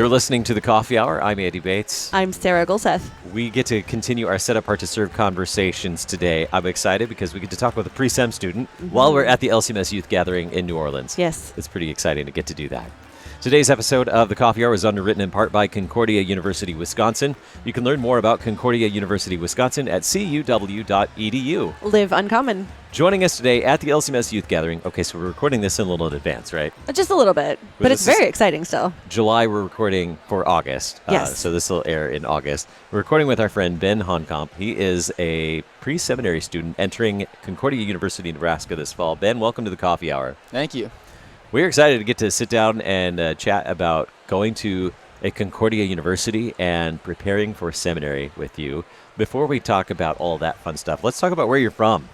You're listening to The Coffee Hour. I'm Andy Bates. I'm Sarah Gulseth. We get to continue our Set Apart to Serve conversations today. I'm excited because we get to talk with a pre-sem student while we're at the LCMS Youth Gathering in New Orleans. Yes. It's pretty exciting to get to do that. Today's episode of The Coffee Hour is underwritten in part by Concordia University, Wisconsin. You can learn more about Concordia University, Wisconsin at cune.edu. Live uncommon. Joining us today at the LCMS Youth Gathering. Okay, so we're recording this in a little in advance, right? Just a little bit, but it's very exciting still. July, we're recording for August. Yes. So this will air in August. We're recording with our friend Ben Honkomp. He is a pre-seminary student entering Concordia University, Nebraska this fall. Ben, welcome to the Coffee Hour. Thank you. We're excited to get to sit down and chat about going to a Concordia University and preparing for seminary with you. Before we talk about all that fun stuff, let's talk about where you're from.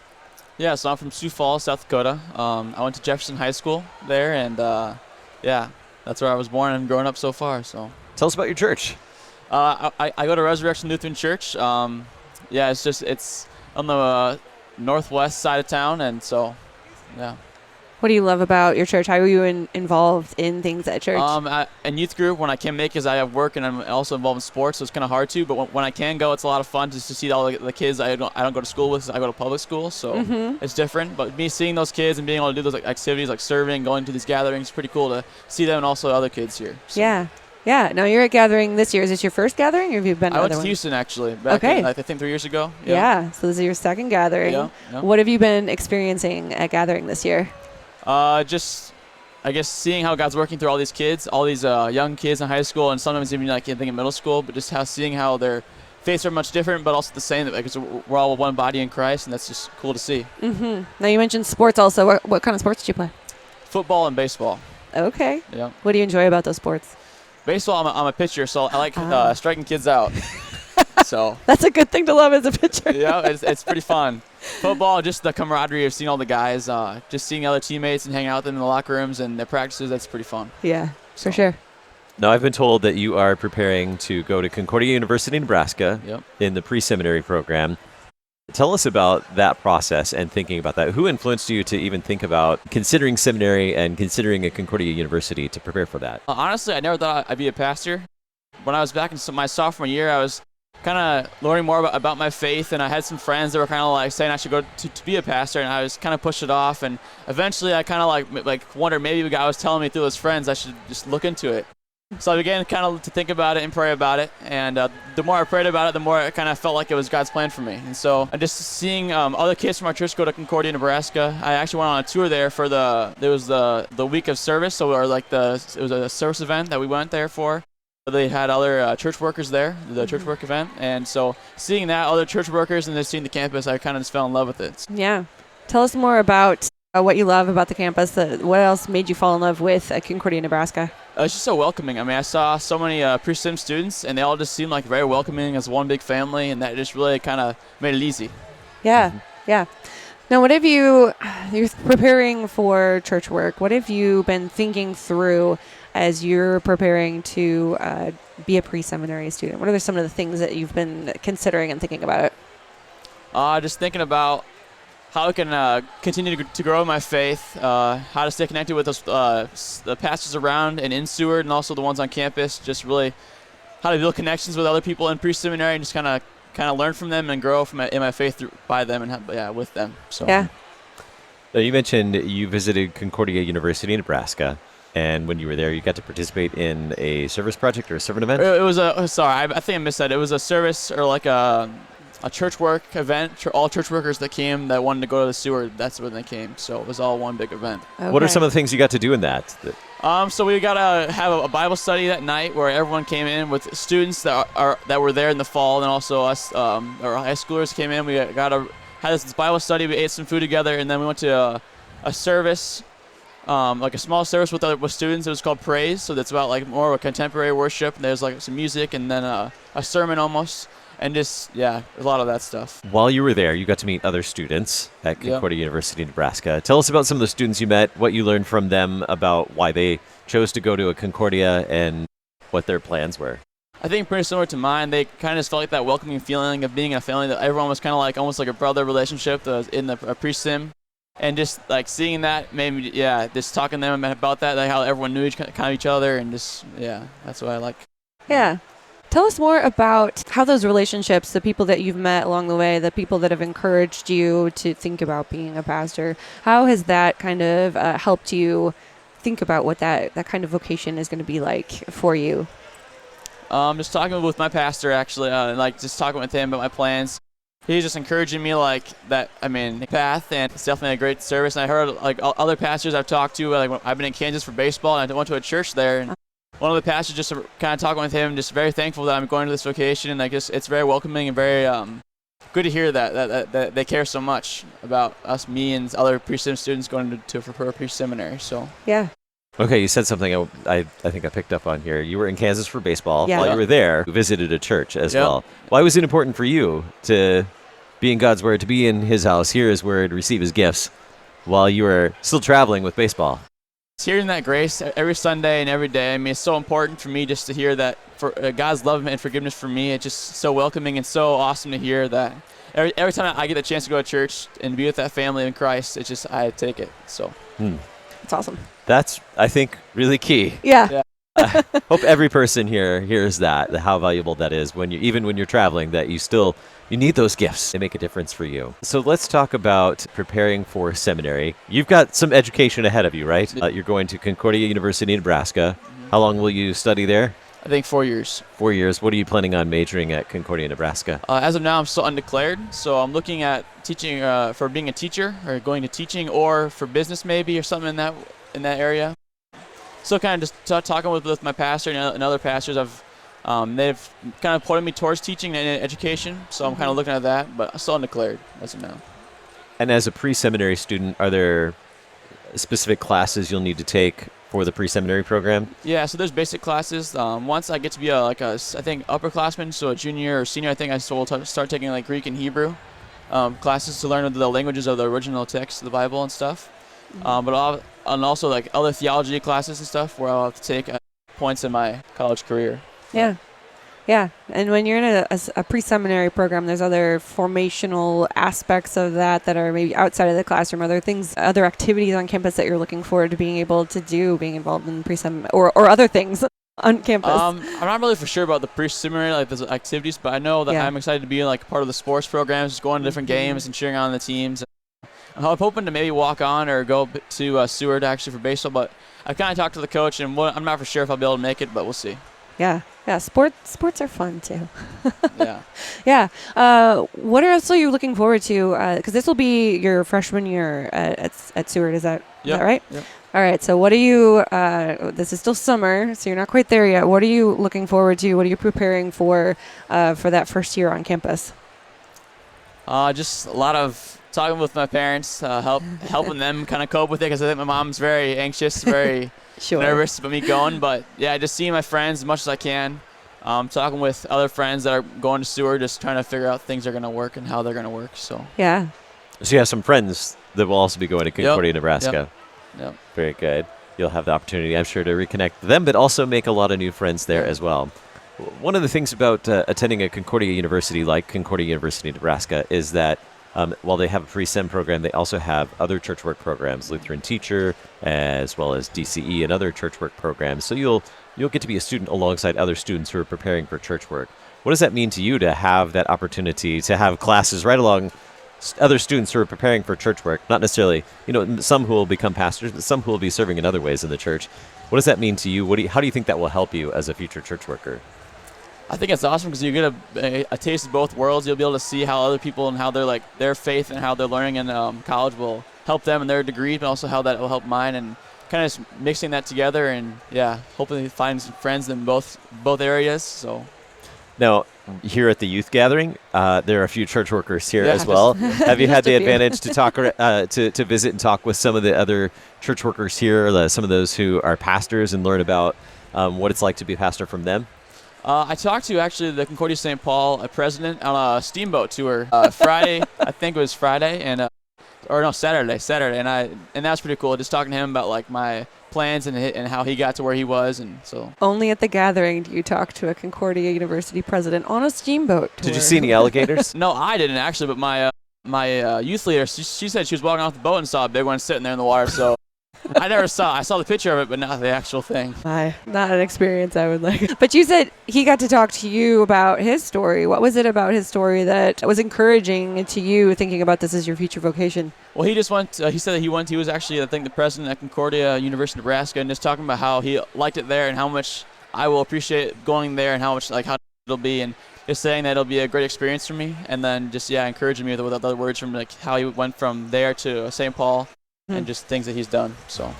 Yeah, so I'm from Sioux Falls, South Dakota. I went to Jefferson High School there, and that's where I was born and growing up so far. So Tell us about your church. I go to Resurrection Lutheran Church. It's on the northwest side of town, and so, yeah. What do you love about your church? How are you involved in things at church? In youth group, when I can make, because I have work and I'm also involved in sports, so it's kind of hard to. But when I can go, it's a lot of fun just to see all the kids I don't go to school with. I go to public school, so it's different. But me seeing those kids and being able to do those activities like serving, going to these gatherings, it's pretty cool to see them and also other kids here. So. Yeah. Now you're at gathering this year. Is this your first gathering, or have you been to I other went to ones? Houston, actually, back in, I think 3 years ago. Yeah, so this is your second gathering. Yeah. What have you been experiencing at gathering this year? Just, I guess, seeing how God's working through all these kids, all these young kids in high school, and sometimes even like in middle school, but just seeing how their faiths are much different, but also the same, because we're all one body in Christ, and that's just cool to see. Now you mentioned sports also. What kind of sports did you play? Football and baseball. Okay. Yeah. What do you enjoy about those sports? Baseball, I'm a pitcher, so I like striking kids out. So that's a good thing to love as a pitcher. Yeah, it's pretty fun. Football, just the camaraderie of seeing all the guys, just seeing other teammates and hanging out with them in the locker rooms and their practices, that's pretty fun. Yeah, for sure. Now, I've been told that you are preparing to go to Concordia University, Nebraska in the pre-seminary program. Tell us about that process and thinking about that. Who influenced you to even think about considering seminary and considering a Concordia University to prepare for that? Honestly, I never thought I'd be a pastor. When I was back in my sophomore year, I was kind of learning more about my faith, and I had some friends that were kind of like saying I should go to be a pastor, and I was kind of pushed it off, and eventually I kind of like wondered maybe God was telling me through those friends I should just look into it. So I began kind of to think about it and pray about it, and the more I prayed about it, the more I kind of felt like it was God's plan for me. And so just seeing other kids from our church go to Concordia, Nebraska, I actually went on a tour there for there was the week of service, it was a service event that we went there for. They had other church workers there, the church work event, and so seeing that, other church workers, and then seeing the campus, I kind of just fell in love with it. Yeah. Tell us more about what you love about the campus. What else made you fall in love with Concordia, Nebraska? It's just so welcoming. I mean, I saw so many pre-sim students, and they all just seemed like very welcoming as one big family, and that just really kind of made it easy. Yeah. Now, what have you're preparing for church work, what have you been thinking through as you're preparing to be a pre-seminary student? What are some of the things that you've been considering and thinking about? Just thinking about how I can continue to grow in my faith, how to stay connected with the pastors around and in Seward, and also the ones on campus, just really how to build connections with other people in pre-seminary and just kind of learn from them and grow in my faith by them and with them. So. Yeah. Now, you mentioned you visited Concordia University in Nebraska, and when you were there, you got to participate in a service project or a servant event? It was I think I missed that. It was a service or like a church work event. All church workers that came that wanted to go to the Seward, that's when they came. So it was all one big event. Okay. What are some of the things you got to do in that? So we got to have a Bible study that night where everyone came in with students that were there in the fall, and also us, our high schoolers came in. We had this Bible study. We ate some food together, and then we went to a service, like a small service with students. It was called Praise, so that's about like more of a contemporary worship. There's like some music and then a sermon almost. And just, a lot of that stuff. While you were there, you got to meet other students at Concordia University, Nebraska. Tell us about some of the students you met, what you learned from them about why they chose to go to a Concordia and what their plans were. I think pretty similar to mine. They kind of just felt like that welcoming feeling of being a family, that everyone was kind of like almost like a brother relationship in the pre-sim. And just like seeing that made me, just talking to them about that, like how everyone knew kind of each other, and just, that's what I like. Yeah. Tell us more about how those relationships, the people that you've met along the way, the people that have encouraged you to think about being a pastor, how has that kind of helped you think about what that kind of vocation is going to be like for you? Just talking with my pastor, actually, just talking with him about my plans. He's just encouraging me path, and it's definitely a great service. And I heard like other pastors I've talked to, like when I've been in Kansas for baseball, and I went to a church there, and one of the pastors, just kind of talking with him, just very thankful that I'm going to this vocation, and like it's very welcoming and very good to hear that they care so much about us, me, and other pre-sim students going to pre-seminary. So yeah. Okay, you said something I think I picked up on here. You were in Kansas for baseball. Yeah. While you were there, you visited a church as well. Why was it important for you to be in God's Word, to be in His house, hear His Word, receive His gifts, while you were still traveling with baseball? Hearing that grace every Sunday and every day, it's so important for me just to hear that for God's love and forgiveness for me. It's just so welcoming and so awesome to hear that. Every time I get the chance to go to church and be with that family in Christ, it's just, I take it. So. It's awesome. That's, I think, really key. Yeah. I hope every person here hears that, how valuable that is even when you're traveling, that you need those gifts. They make a difference for you. So let's talk about preparing for seminary. You've got some education ahead of you, right? You're going to Concordia University, Nebraska. Mm-hmm. How long will you study there? I think 4 years. 4 years. What are you planning on majoring at Concordia, Nebraska? As of now, I'm still undeclared, so I'm looking at teaching for being a teacher, or going to teaching, or for business maybe, or something in that area. So kind of just talking with my pastor and other pastors, they've kind of pointed me towards teaching and education, so I'm kind of looking at that, but I'm still undeclared as of now. And as a pre-seminary student, are there specific classes you'll need to take for the pre-seminary program? Yeah, so there's basic classes. Once I get to be I think upperclassman, so a junior or senior, I think I will start taking like Greek and Hebrew classes to learn the languages of the original text of the Bible and stuff. And also like other theology classes and stuff where I'll have to take points in my college career. Yeah. Yeah. And when you're in a pre-seminary program, there's other formational aspects of that are maybe outside of the classroom, other activities on campus that you're looking forward to being able to do, being involved in pre-sem or other things on campus. I'm not really for sure about the pre-seminary, like those activities, but I know that I'm excited to be like part of the sports programs, just going to different games and cheering on the teams. I'm hoping to maybe walk on or go to Seward actually for baseball, but I've kind of talked to the coach, and I'm not for sure if I'll be able to make it, but we'll see. Yeah. Yeah. Sports are fun too. Yeah. Yeah. What else are you looking forward to? Because this will be your freshman year at Seward. Is that right? Yep. All right. So what are you, this is still summer, so you're not quite there yet. What are you looking forward to? What are you preparing for that first year on campus? Just a lot of talking with my parents, helping them kind of cope with it, because I think my mom's very anxious, very nervous about me going. But just seeing my friends as much as I can. Talking with other friends that are going to Seward, just trying to figure out things are going to work and how they're going to work. So yeah. So you have some friends that will also be going to Concordia, Nebraska. Yep. Very good. You'll have the opportunity, I'm sure, to reconnect with them, but also make a lot of new friends there as well. One of the things about attending a Concordia University like Concordia University, Nebraska, is that while they have a pre-sem program, they also have other church work programs, Lutheran Teacher, as well as DCE and other church work programs. So you'll get to be a student alongside other students who are preparing for church work. What does that mean to you to have that opportunity to have classes right along other students who are preparing for church work? Not necessarily, some who will become pastors, but some who will be serving in other ways in the church. What does that mean to you? How do you think that will help you as a future church worker? I think it's awesome because you get a taste of both worlds. You'll be able to see how other people and how they're their faith and how they're learning in college will help them in their degree, but also how that will help mine, and kind of just mixing that together and hopefully find some friends in both areas. So now here at the youth gathering, there are a few church workers here as well. Have you had the advantage to talk to visit and talk with some of the other church workers here, some of those who are pastors, and learn about what it's like to be a pastor from them? I talked to actually the Concordia St. Paul president on a steamboat tour Friday. I think it was Friday, Saturday, and that was pretty cool. Just talking to him about my plans and how he got to where he was, and so. Only at the gathering do you talk to a Concordia University president on a steamboat tour. Did you see any alligators? No, I didn't actually, but my my youth leader, she said she was walking off the boat and saw a big one sitting there in the water. So I never saw. I saw the picture of it, but not the actual thing. Not an experience I would like. But you said he got to talk to you about his story. What was it about his story that was encouraging to you, thinking about this as your future vocation? Well, he just went. He said that he was actually, I think, the president at Concordia University, Nebraska, and just talking about how he liked it there and how much I will appreciate going there and how much how it'll be, and just saying that it'll be a great experience for me, and then just encouraging me with other words from how he went from there to St. Paul. And just things that he's done. So,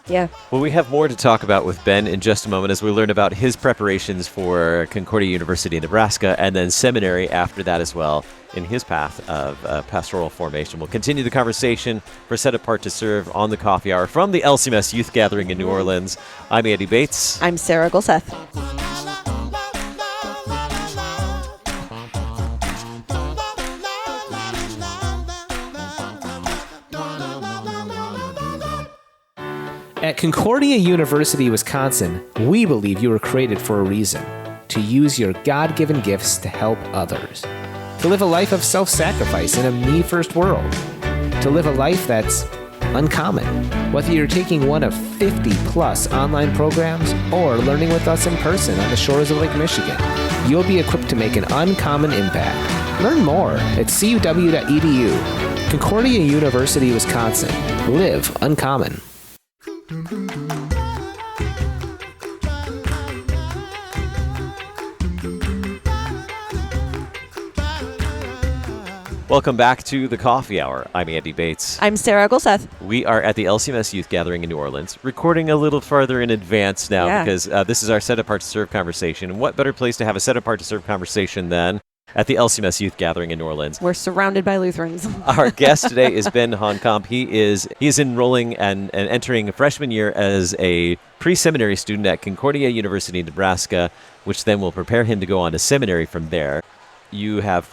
yeah. Well, we have more to talk about with Ben in just a moment as we learn about his preparations for Concordia University, Nebraska, and then seminary after that as well in his path of pastoral formation. We'll continue the conversation for Set Apart to Serve on the Coffee Hour from the LCMS Youth Gathering in New Orleans. I'm Andy Bates. I'm Sarah Gulseth. At Concordia University, Wisconsin, we believe you were created for a reason: to use your God-given gifts to help others, to live a life of self-sacrifice in a me-first world, to live a life that's uncommon. Whether you're taking one of 50-plus online programs or learning with us in person on the shores of Lake Michigan, you'll be equipped to make an uncommon impact. Learn more at cune.edu. Concordia University, Wisconsin. Live uncommon. Welcome back to the Coffee Hour. I'm Andy Bates. I'm Sarah Gulseth. We are at the LCMS Youth Gathering in New Orleans, recording a little farther in advance now because this is our Set Apart to Serve conversation. And what better place to have a Set Apart to Serve conversation than at the LCMS Youth Gathering in New Orleans? We're surrounded by Lutherans. Our guest today is Ben Honkomp. He is enrolling and entering a freshman year as a pre-seminary student at Concordia University, Nebraska, which then will prepare him to go on to seminary from there. You have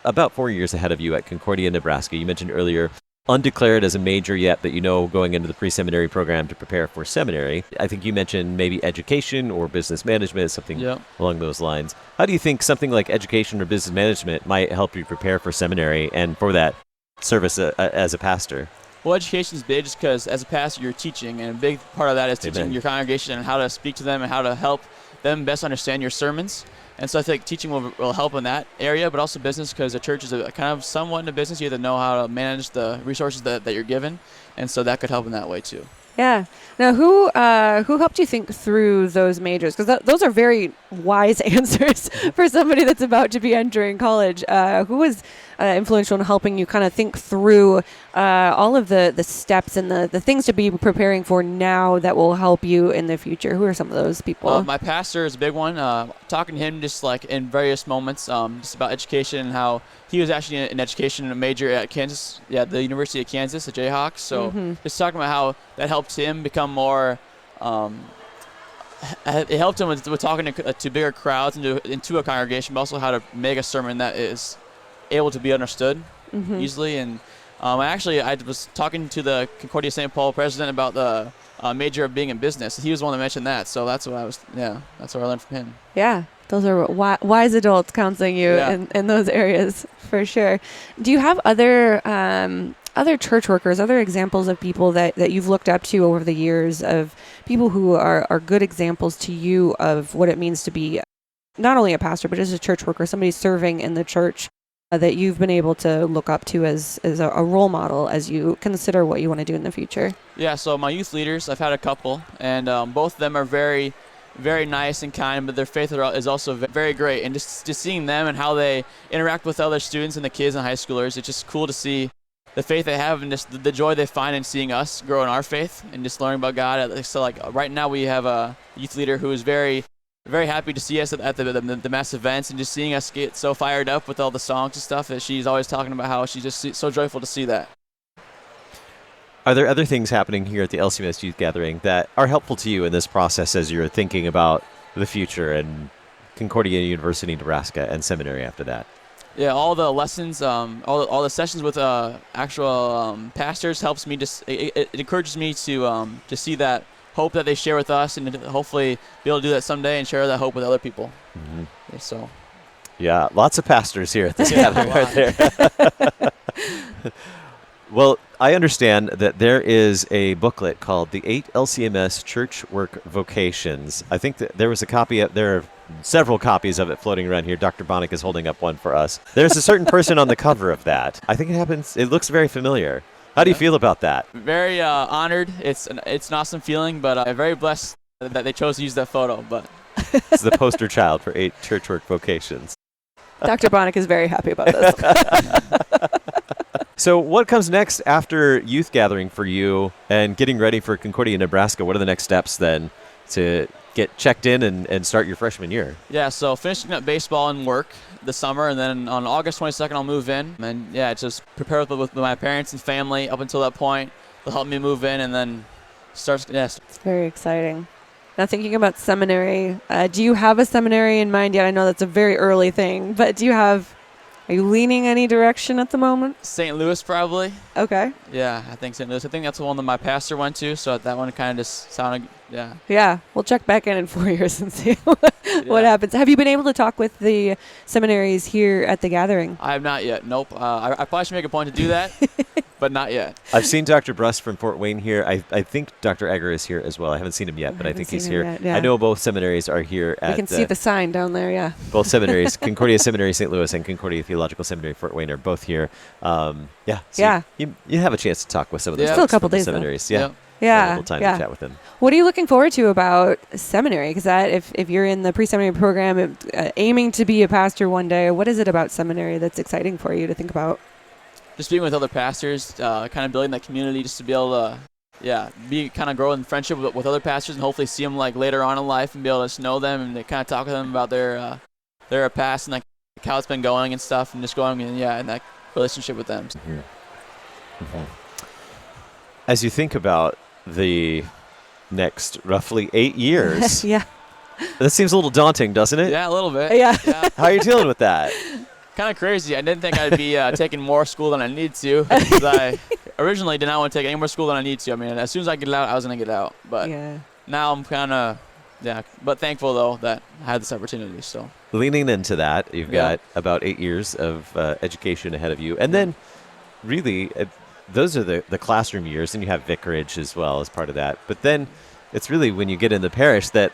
about 4 years ahead of you at Concordia, Nebraska. You mentioned earlier, undeclared as a major yet, but going into the pre-seminary program to prepare for seminary. I think you mentioned maybe education or business management, something along those lines. How do you think something like education or business management might help you prepare for seminary and for that service as a pastor? Well, education is big just because as a pastor you're teaching, and a big part of that is teaching your congregation and how to speak to them and how to help them best understand your sermons. And so I think teaching will help in that area, but also business, because the church is kind of somewhat in a business. You have to know how to manage the resources that you're given, and so that could help in that way too. Yeah. Now, who helped you think through those majors? Because those are very wise answers for somebody that's about to be entering college. Who was influential in helping you kind of think through all of the steps and the things to be preparing for now that will help you in the future? Who are some of those people? My pastor is a big one. Talking to him just in various moments, just about education and how he was actually in education, a major at Kansas, the University of Kansas, the Jayhawks. So just talking about how that helped him become more. It helped him with talking to bigger crowds and into a congregation, but also how to make a sermon that is able to be understood easily. And I was talking to the Concordia St. Paul president about the major of being in business. He was the one that mentioned that, so that's what that's what I learned from him. Yeah, those are wise adults counseling you in those areas for sure. Do you have other church workers, other examples of people that you've looked up to over the years, of people who are good examples to you of what it means to be not only a pastor, but as a church worker, somebody serving in the church that you've been able to look up to as a role model as you consider what you want to do in the future? Yeah, so my youth leaders, I've had a couple, and both of them are very, very nice and kind, but their faith is also very great. And just seeing them and how they interact with other students and the kids and high schoolers, it's just cool to see the faith they have and just the joy they find in seeing us grow in our faith and just learning about God. So right now we have a youth leader who is very, very happy to see us at the mass events and just seeing us get so fired up with all the songs and stuff, that she's always talking about how she's just so joyful to see that. Are there other things happening here at the LCMS Youth Gathering that are helpful to you in this process as you're thinking about the future and Concordia University, Nebraska, and seminary after that? Yeah, all the lessons, all the sessions with actual pastors helps me. It encourages me to see that hope that they share with us, and hopefully be able to do that someday and share that hope with other people. Yeah, so. Yeah, lots of pastors here at this gathering right there. Well, I understand that there is a booklet called The 8 LCMS Church Work Vocations. I think that there was a copy there are several copies of it floating around here. Dr. Bonnick is holding up one for us. There's a certain person on the cover of that. I think it looks very familiar. How do you feel about that? Very honored. It's an awesome feeling, but I'm very blessed that they chose to use that photo. But It's the poster child for 8 church work vocations. Dr. Bonnick is very happy about this. So what comes next after Youth Gathering for you and getting ready for Concordia, Nebraska? What are the next steps then to get checked in and start your freshman year? Yeah, so finishing up baseball and work this summer, and then on August 22nd I'll move in. And yeah, just prepare with my parents and family up until that point. They'll help me move in and then start. Yes. It's very exciting. Now, thinking about seminary, do you have a seminary in mind yet? I know that's a very early thing, but are you leaning any direction at the moment? St. Louis, probably. Okay. Yeah, I think St. Louis. I think that's the one that my pastor went to, so that one kind of just sounded, yeah. Yeah, we'll check back in 4 years and see what happens. Have you been able to talk with the seminaries here at the gathering? I have not yet. Nope. I probably should make a point to do that, but not yet. I've seen Dr. Brust from Fort Wayne here. I think Dr. Egger is here as well. I haven't seen him yet, but I think he's here. Yet, yeah. I know both seminaries are here We can see the sign down there, yeah. Both seminaries, Concordia Seminary St. Louis and Concordia Theological Seminary Fort Wayne, are both here. So you have a chance to talk with some of those Still a folks couple from the days, though. seminaries. Yep. Yeah. A little time to chat with them. What are you looking forward to about seminary? Because if you're in the pre-seminary program, aiming to be a pastor one day, what is it about seminary that's exciting for you to think about? Just being with other pastors, kind of building that community, just to be able to, kind of grow in friendship with other pastors, and hopefully see them like later on in life and be able to know them and kind of talk with them about their past and like how it's been going and stuff, and just going in that relationship with them. Mm-hmm. Mm-hmm. As you think about the next roughly 8 years, Yeah. that seems a little daunting, doesn't it? Yeah, a little bit. Yeah. How are you dealing with that? Kind of crazy. I didn't think I'd be taking more school than I need to, because I originally did not want to take any more school than I need to. I mean, as soon as I get out, I was going to get out. But now I'm kind of, but thankful, though, that I had this opportunity. So leaning into that, you've got about 8 years of education ahead of you. And then really, those are the classroom years, and you have vicarage as well as part of that. But then it's really when you get in the parish that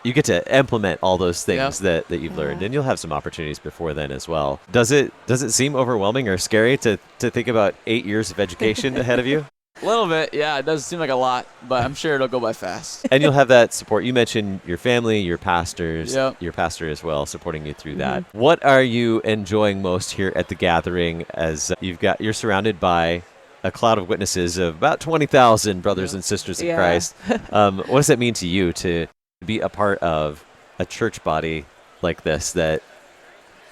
you get to implement all those things that you've learned, and you'll have some opportunities before then as well. Does it seem overwhelming or scary to think about 8 years of education ahead of you? a little bit, yeah. It does seem like a lot, but I'm sure it'll go by fast. And you'll have that support. You mentioned your family, your pastors, Yep. your pastor as well, supporting you through that. What are you enjoying most here at the gathering as you're surrounded by a cloud of witnesses of about 20,000 brothers and sisters in Christ? What does that mean to you to be a part of a church body like this that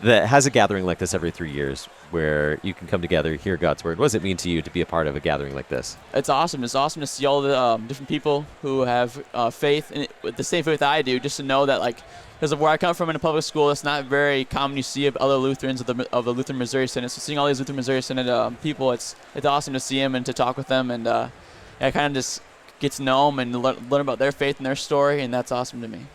has a gathering like this every 3 years where you can come together, hear God's word? What does it mean to you to be a part of a gathering like this? It's awesome. It's awesome to see all the different people who have faith in with the same faith I do, just to know that, like, because of where I come from in a public school, it's not very common you see of other Lutherans of the Lutheran Missouri Synod. So seeing all these Lutheran Missouri Synod people, it's awesome to see them and to talk with them, and I kind of just get to know them and learn about their faith and their story, and that's awesome to me.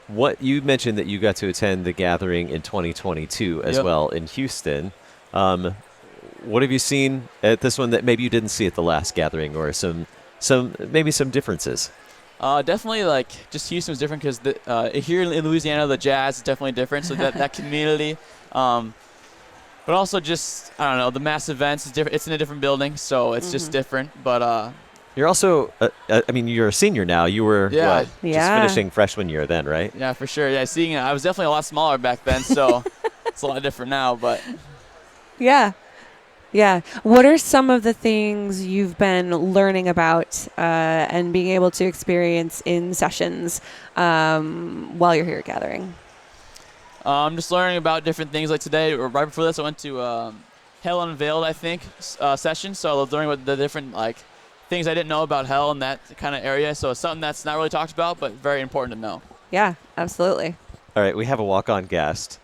What you mentioned that you got to attend the gathering in 2022 as well in Houston. What have you seen at this one that maybe you didn't see at the last gathering, or some differences? Definitely, like, just Houston was different because here in Louisiana, the jazz is definitely different. So that community, but also just, I don't know, the mass events is different. It's in a different building, so it's just different. But you're also, you're a senior now. You were just finishing freshman year then, right? Yeah, for sure. Yeah, seeing I was definitely a lot smaller back then, so it's a lot different now. But yeah. What are some of the things you've been learning about and being able to experience in sessions while you're here at Gathering? I'm just learning about different things. Like today, or right before this, I went to Hell Unveiled, I think, session. So I was learning about the different, like, things I didn't know about hell in that kind of area. So it's something that's not really talked about, but very important to know. Yeah, absolutely. All right, we have a walk-on guest.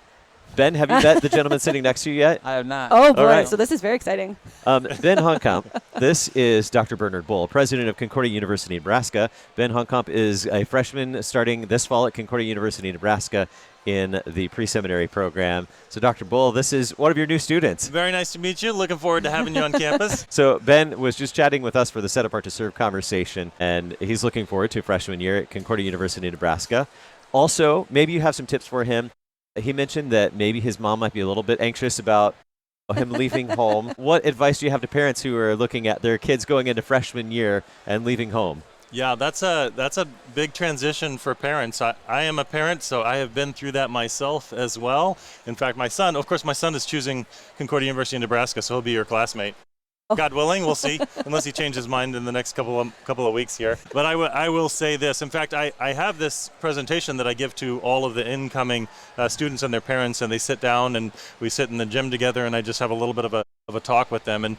Ben, have you met the gentleman sitting next to you yet? I have not. Oh, boy. Right. So this is very exciting. Ben Honkomp. This is Dr. Bernard Bull, president of Concordia University, Nebraska. Ben Honkomp is a freshman starting this fall at Concordia University, Nebraska in the pre-seminary program. So Dr. Bull, this is one of your new students. Very nice to meet you. Looking forward to having you on campus. So Ben was just chatting with us for the Set Apart to Serve conversation, and he's looking forward to freshman year at Concordia University, Nebraska. Also, maybe you have some tips for him. He mentioned that maybe his mom might be a little bit anxious about him leaving home. What advice do you have to parents who are looking at their kids going into freshman year and leaving home? Yeah, that's a big transition for parents. I am a parent, so I have been through that myself as well. In fact, my son is choosing Concordia University in Nebraska, so he'll be your classmate. God willing, we'll see, unless he changes his mind in the next couple of weeks here. But I will say this. In fact, I have this presentation that I give to all of the incoming students and their parents, and they sit down and we sit in the gym together, and I just have a little bit of a talk with them and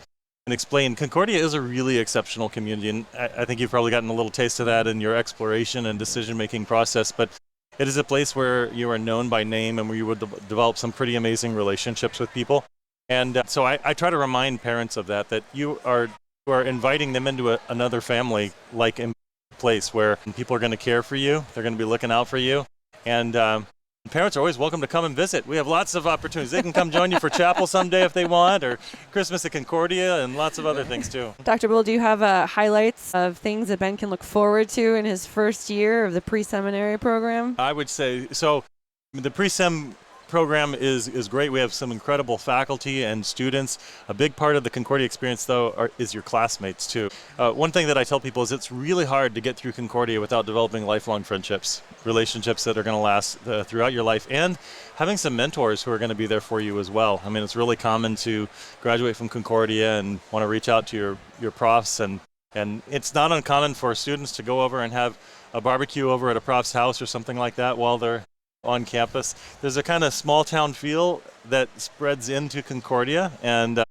explain Concordia is a really exceptional community. And I think you've probably gotten a little taste of that in your exploration and decision-making process. But it is a place where you are known by name and where you would develop some pretty amazing relationships with people. And so I try to remind parents of that you are inviting them into another family, like in a place where people are going to care for you, they're going to be looking out for you, and parents are always welcome to come and visit. We have lots of opportunities. They can come join you for chapel someday if they want, or Christmas at Concordia, and lots of other things too. Dr. Bull, do you have highlights of things that Ben can look forward to in his first year of the pre-seminary program? I would say, so the pre-sem program is great. We have some incredible faculty and students. A big part of the Concordia experience, though, is your classmates, too. One thing that I tell people is it's really hard to get through Concordia without developing lifelong friendships, relationships that are going to last throughout your life, and having some mentors who are going to be there for you as well. I mean, it's really common to graduate from Concordia and want to reach out to your profs, and it's not uncommon for students to go over and have a barbecue over at a prof's house or something like that while they're on campus. There's a kind of small town feel that spreads into Concordia, and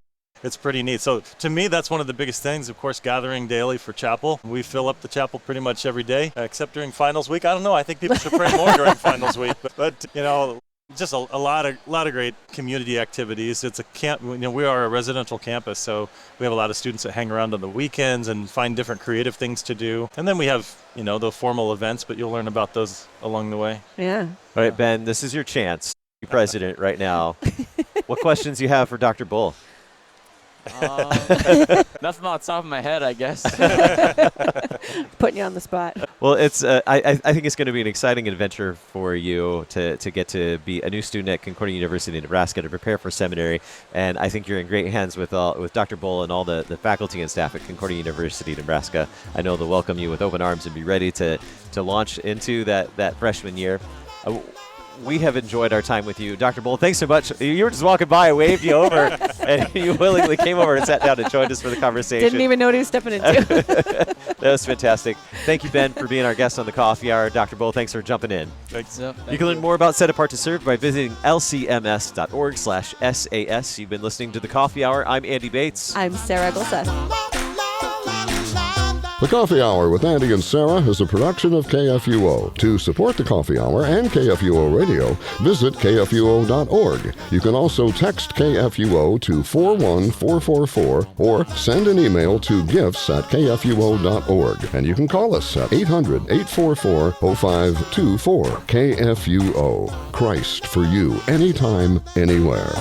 it's pretty neat. So to me, that's one of the biggest things. Of course, gathering daily for chapel. We fill up the chapel pretty much every day, except during finals week. I don't know. I think people should pray more during finals week. But just a lot of great community activities. It's a camp. We are a residential campus, so we have a lot of students that hang around on the weekends and find different creative things to do. And then we have the formal events, but you'll learn about those along the way. Yeah. All right, Ben, this is your chance. You're president right now. What questions do you have for Dr. Bull? Nothing off the top of my head, I guess. Putting you on the spot. Well, it's I think it's going to be an exciting adventure for you to get to be a new student at Concordia University, Nebraska, to prepare for seminary. And I think you're in great hands with Dr. Bull and all the faculty and staff at Concordia University, Nebraska. I know they'll welcome you with open arms and be ready to launch into that freshman year. We have enjoyed our time with you. Dr. Bull, thanks so much. You were just walking by, I waved you over, and you willingly came over and sat down and joined us for the conversation. Didn't even know what he was stepping into. That was fantastic. Thank you, Ben, for being our guest on the Coffee Hour. Dr. Bull, thanks for jumping in. Thanks. Yep, You can learn more about Set Apart to Serve by visiting lcms.org/SAS. You've been listening to the Coffee Hour. I'm Andy Bates. I'm Sarah Golseth. The Coffee Hour with Andy and Sarah is a production of KFUO. To support the Coffee Hour and KFUO Radio, visit kfuo.org. You can also text KFUO to 41444 or send an email to gifts@kfuo.org. And you can call us at 800-844-0524. KFUO. Christ for you, anytime, anywhere.